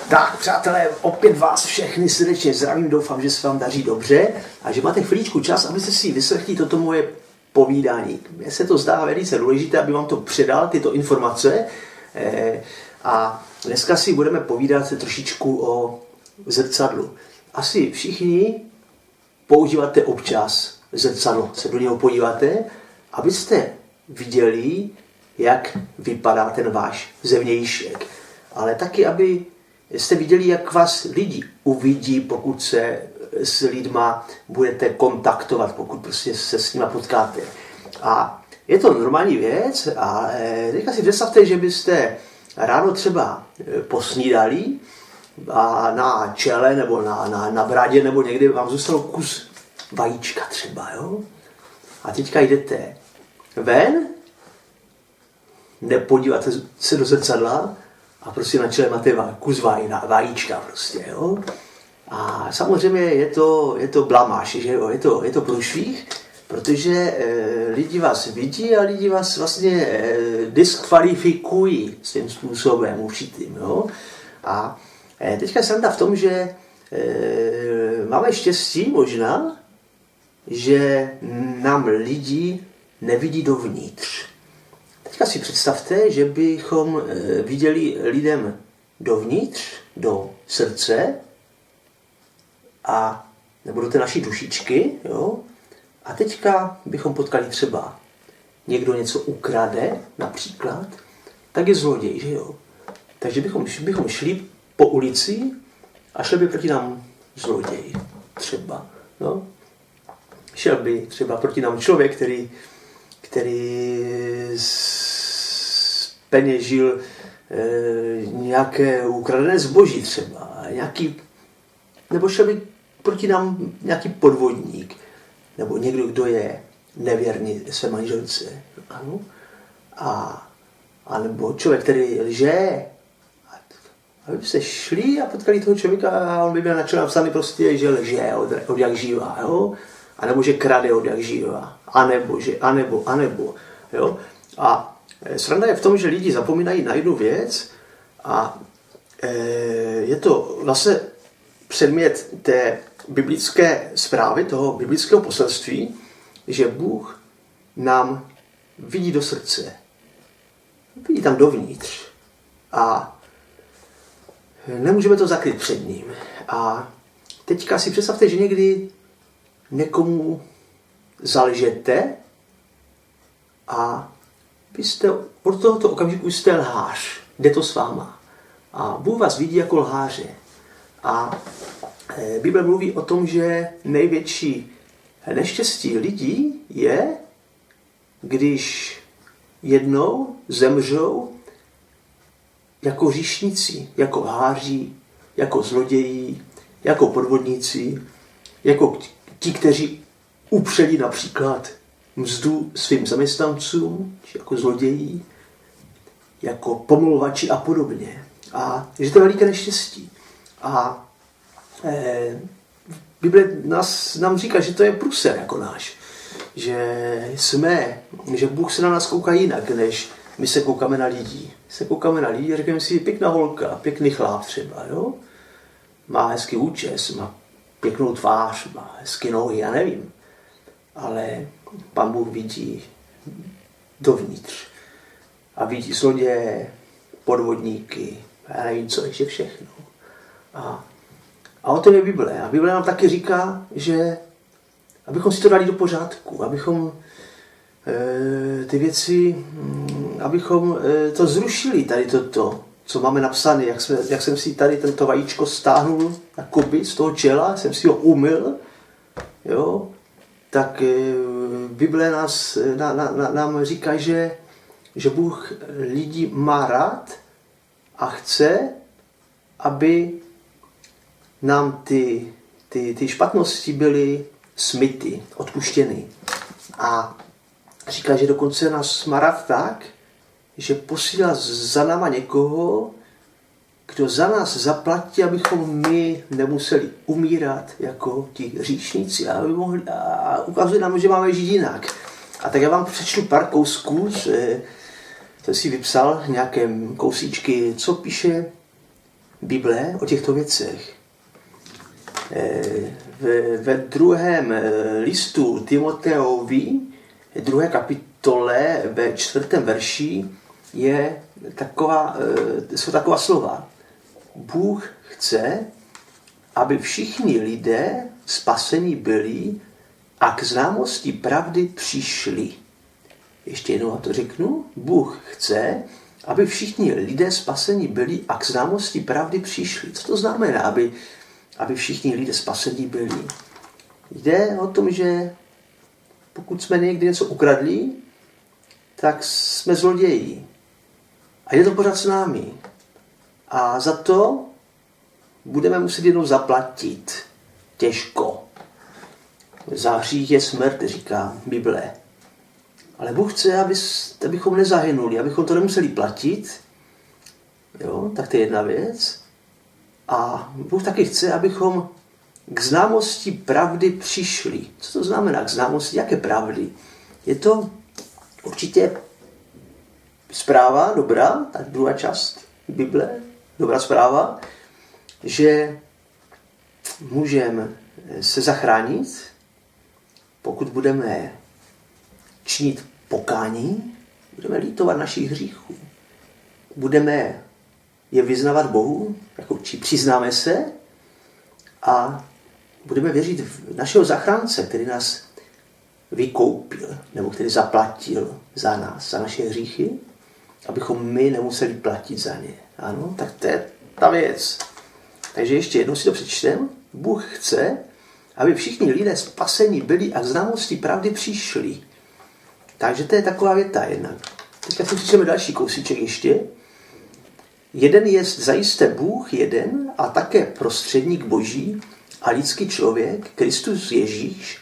Tak, přátelé, opět vás všechny srdečně zdravím, doufám, že se vám daří dobře a že máte chvíličku čas, abyste si vyslechli toto moje povídání. Mně se to zdá velice důležité, aby vám to předal, tyto informace. A dneska si budeme povídat trošičku o zrcadlu. Asi všichni používáte občas zrcadlo, se do něho podíváte, abyste viděli, jak vypadá ten váš zevnějšek. Ale taky, aby jste viděli, jak vás lidi uvidí, pokud se s lidma budete kontaktovat, pokud prostě se s nima potkáte. A je to normální věc a teďka si představte, že byste ráno třeba posnídali a na čele nebo na brádě nebo někde vám zůstalo kus vajíčka třeba, jo? A teďka jdete ven, nepodíváte se do zrcadla a prostě na čele máte kus vajíčka prostě, jo? A samozřejmě je to blamáž, že jo? Je to průšvih, protože lidi vás vidí a lidi vás vlastně diskvalifikují svým způsobem určitým, jo? A teďka jsem v tom, že máme štěstí možná, že nám lidi nevidí dovnitř. Teďka si představte, že bychom viděli lidem dovnitř, do srdce, a nebo do té naší dušičky, jo? A teďka bychom potkali třeba někdo něco ukrade, například, tak je zloděj, že jo? Takže bychom šli po ulici a šel by proti nám zloděj třeba, no? Šel by třeba proti nám člověk, který zpeněžil nějaké ukradené zboží třeba, nebo šel by proti nám nějaký podvodník, nebo někdo, kdo je nevěrný své manželce, ano? A nebo člověk, který lže. A vy byste šli a potkali toho člověka a on by byl na čele napsaný prostě, že lže od jak žívá, jo? A nebo že krade od jak žívá, anebo, jo? A sranda je v tom, že lidi zapomínají na jednu věc a je to vlastně předmět té biblické zprávy, toho biblického poselství, že Bůh nám vidí do srdce. Vidí tam dovnitř. A nemůžeme to zakryt před ním. A teďka si představte, že někdy někomu zalžete a vy jste od tohoto okamžiku jste lhář. Jde to s váma. A Bůh vás vidí jako lháře. A Bible mluví o tom, že největší neštěstí lidí je, když jednou zemřou jako hříšníci, jako lháři, jako zloději, jako podvodníci, jako ti, kteří upřeli například mzdu svým zaměstnancům, jako zloději, jako pomlouvači a podobně. A že to je veliké neštěstí. A Bible nám říká, že to je průser jako náš. Že Bůh se na nás kouká jinak, než my se koukáme na lidi. Se koukáme na lidi a řekneme si, pěkná holka, pěkný chlap třeba, jo? Má hezký účes, má pěknou tvář, má hezké nohy, já nevím. Ale Pán Bůh vidí dovnitř. A vidí zloděje, podvodníky, já nevím, co ještě všechno. A o tom je Bible. A Bible nám taky říká, že abychom si to dali do pořádku, abychom ty věci, abychom to zrušili, tady toto, co máme napsané, jak jsem si tady tento vajíčko stáhnul na kuby z toho čela, jsem si ho umyl, jo, tak Bible nám říká, že Bůh lidi má rád a chce, aby nám ty špatnosti byly smyty, odpuštěny. A říká, že dokonce nás má rád tak, že posílá za náma někoho, kdo za nás zaplatí, abychom my nemuseli umírat jako ti hříšníci a ukazuje nám, že máme žít jinak. A tak já vám přečtu pár kousků, jsem si vypsal nějaké kousíčky, co píše Bible o těchto věcech. Ve druhém listu Timoteovi, 2. kapitole, ve 4. verši jsou taková slova. Bůh chce, aby všichni lidé spasení byli a k známosti pravdy přišli. Ještě jednou vám to řeknu. Bůh chce, aby všichni lidé spasení byli a k známosti pravdy přišli. Co to znamená, aby všichni lidé spasení byli? Jde o tom, že pokud jsme někdy něco ukradli, tak jsme zloději. A je to pořád s námi. A za to budeme muset jednou zaplatit. Těžko. Za hřích je smrt, říká Bible. Ale Bůh chce, abychom nezahynuli, abychom to nemuseli platit. Jo, tak to je jedna věc. A Bůh taky chce, abychom k známosti pravdy přišli. Co to znamená k známosti? Jaké pravdy? Je to určitě zpráva dobrá, tak druhá část Bible, dobrá zpráva, že můžeme se zachránit, pokud budeme činit pokání, budeme lítovat našich hříchů. Budeme je vyznavat Bohu, jako přiznáme se a budeme věřit v našeho zachránce, který nás vykoupil, nebo který zaplatil za nás, za naše hříchy, abychom my nemuseli platit za ně. Ano, tak to je ta věc. Takže ještě jednou si to přečtem. Bůh chce, aby všichni lidé spasení byli a k známosti pravdy přišli. Takže to je taková věta jednak. Teďka si přečteme další kousíček ještě. Jeden je zajisté Bůh jeden a také prostředník Boží a lidský člověk, Kristus Ježíš,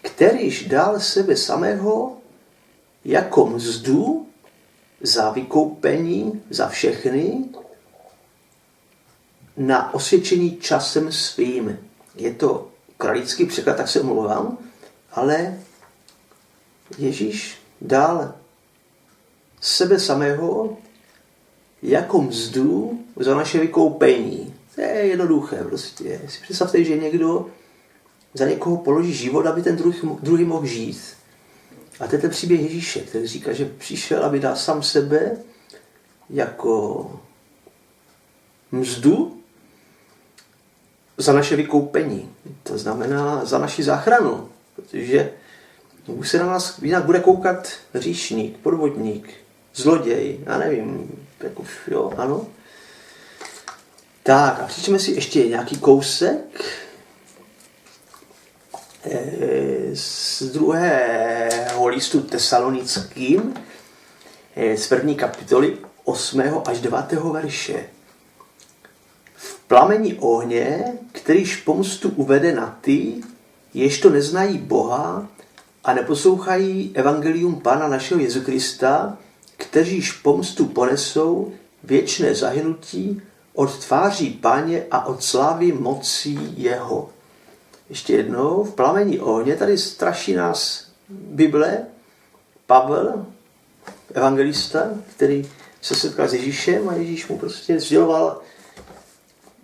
kterýž dal sebe samého jako mzdu za vykoupení za všechny na osvědčení časem svým. Je to kralický překlad, tak se omlouvám, ale Ježíš dal sebe samého jako mzdu za naše vykoupení. To je jednoduché prostě. Si představte, že někdo za někoho položí život, aby ten druhý mohl žít. A to je ten příběh Ježíše, který říká, že přišel, aby dal sám sebe jako mzdu za naše vykoupení. To znamená za naši záchranu. Protože už se na nás jinak bude koukat hříšník, podvodník, zloděj, já nevím, jako, jo, ano. Tak a přečteme si ještě nějaký kousek z druhého listu Tesalonickým, z 1. kapitoly 8. až 9. verše. V plameni ohně, kterýž pomstu uvede na ty, jež to neznají Boha a neposlouchají evangelium Pána našeho Jezu Krista, kteříž pomstu ponesou věčné zahynutí od tváří Páně a od slávy mocí jeho. Ještě jednou, v plameni ohně, tady straší nás Bible, Pavel, evangelista, který se setkal s Ježíšem a Ježíš mu prostě sděloval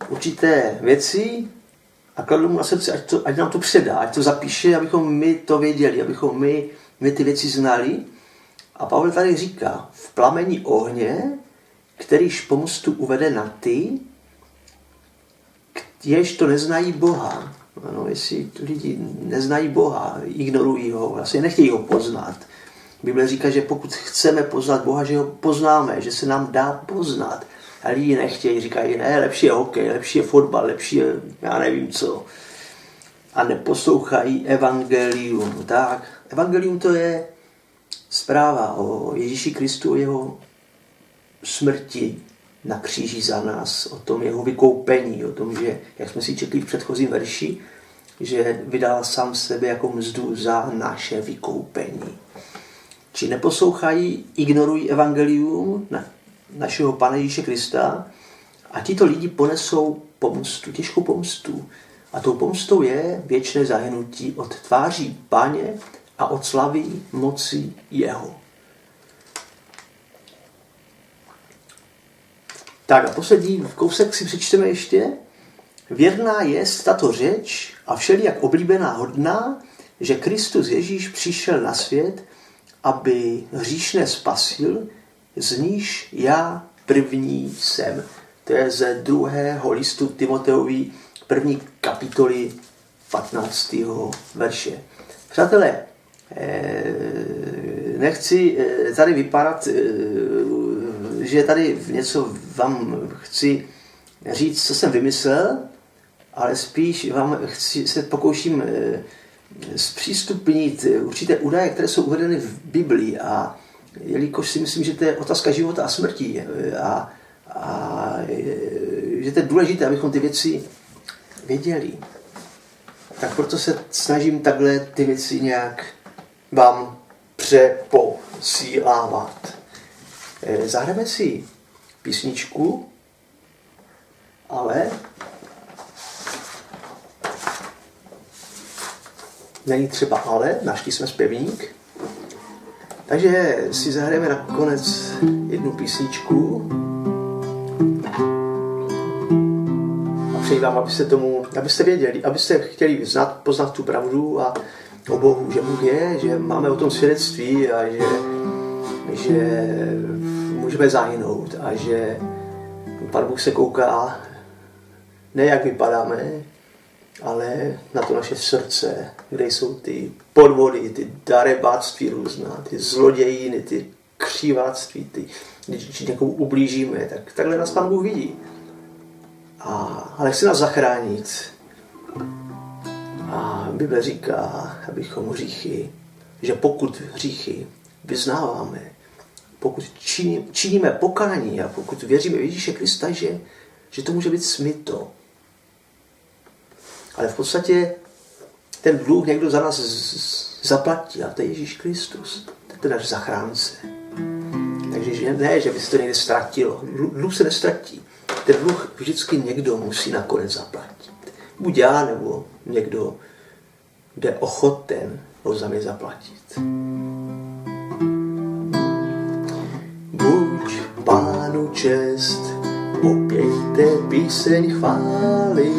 určité věci a kladl mu na srdce, ať nám to předá, ať to zapíše, abychom my to věděli, abychom my ty věci znali. A Pavel tady říká, v plameni ohně, kterýž pomstu uvede na ty, jež to neznají Boha. Ano, jestli lidi neznají Boha, ignorují ho, vlastně nechtějí ho poznat. Bible říká, že pokud chceme poznat Boha, že ho poznáme, že se nám dá poznat. A lidi nechtějí, říkají, ne, lepší je hokej, lepší je fotbal, lepší je, já nevím co. A neposlouchají evangelium. Tak, evangelium to je zpráva o Ježíši Kristu, o jeho smrti na kříži za nás, o tom jeho vykoupení, o tom, že, jak jsme si četli v předchozím verši, že vydal sám sebe jako mzdu za naše vykoupení. Či neposlouchají, ignorují evangelium našeho Pána Ježíše Krista a tito lidi ponesou pomstu, těžkou pomstu. A tou pomstou je věčné zahynutí od tváří Páně a od slavy moci jeho. Tak a poslední kousek si přečteme ještě. Věrná jest tato řeč a všelijak oblíbená hodná, že Kristus Ježíš přišel na svět, aby hříšné spasil, z níž já první jsem. To je ze 2. listu Timoteovi 1. kapitoly 15. verše. Přátelé, nechci tady vypadat, že tady něco vám chci říct, co jsem vymyslel, ale spíš vám se pokouším zpřístupnit určité údaje, které jsou uvedeny v Biblii, a jelikož si myslím, že to je otázka života a smrti a že to je důležité, abychom ty věci věděli, tak proto se snažím takhle ty věci nějak vám přeposílávat. Zahrajeme si písničku, ale není třeba ale, našli jsme zpěvník. Takže si zahrajeme nakonec jednu písničku. A přeji vám, abyste věděli, abyste chtěli poznat tu pravdu a o Bohu, že Bůh je, že máme o tom svědectví a že můžeme zahynout a že Pán Bůh se kouká ne jak vypadáme, ale na to naše srdce, kde jsou ty podvody, ty darebáctví různá, ty zlodějiny, ty křiváctví, když někomu ublížíme, tak takhle nás Pán Bůh vidí. Ale chce nás zachránit. A Bible říká, abychom hříchy, že pokud hříchy vyznáváme, pokud činíme pokání a pokud věříme v Ježíše Krista, že to může být smyto. Ale v podstatě ten dluh někdo za nás zaplatí a to je Ježíš Kristus. To je náš zachránce. Takže ne, že by se to někde ztratilo. Dluh se nestratí. Ten dluh vždycky někdo musí nakonec zaplatit. Buď já, nebo někdo, kdo je ochoten ho za mě zaplatit. Buď Pánu čest, opějte píseň chvály,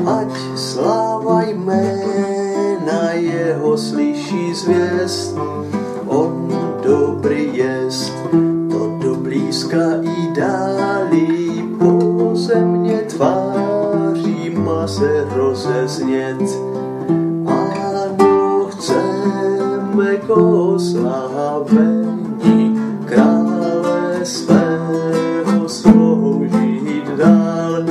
ať sláva jména jeho slyší zvěst. On dobrý jest, to do blízka i dálí, po země tváří má se rozeznět. Ano, chceme k oslavení krále svého sloužit dál.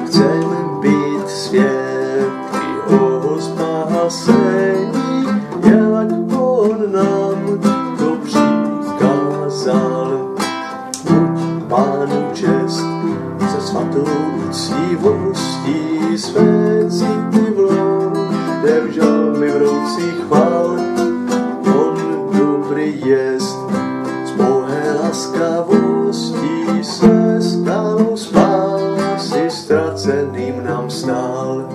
Chceme být svědky o spásení, jak on nám to přikázal. Buď Pánu čest, se svatou uctivostí své city vložte v žalmy vroucí chvál. On dobrý jest, z Bohé laskavostí se stanou spásy, ztraceným nám stál.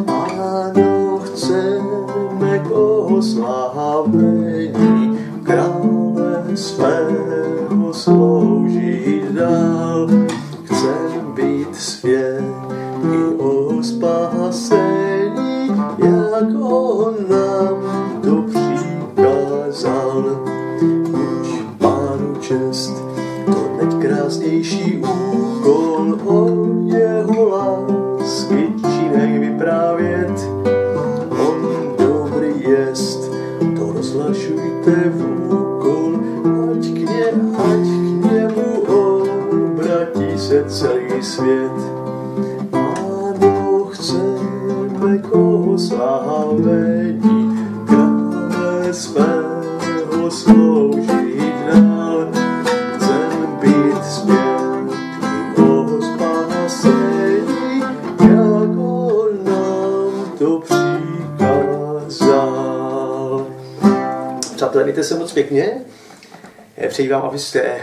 Ano, chceme k oslavení krále svého sloužit dál. Chceme být svědky o spásení, jak on nám to přikázal. Buď Pánu čest, to nejkrásnější úkol, o jeho lásky činek vyprávět. On dobrý jest, to rozhlašujte v úkol, ať k němu obratí se celý svět. Ano, chceme k oslavení krále svého sloužit dál. Chceme být svědky o spásení, jak on nám to přikázal. Přátelé, mějte se moc pěkně. Přeji vám, abyste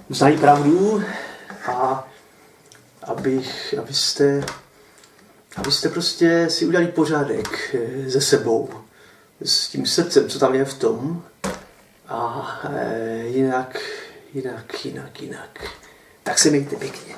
znali pravdu a abyste prostě si udělali pořádek se sebou, s tím srdcem, co tam je v tom, a jinak Tak se mějte pěkně.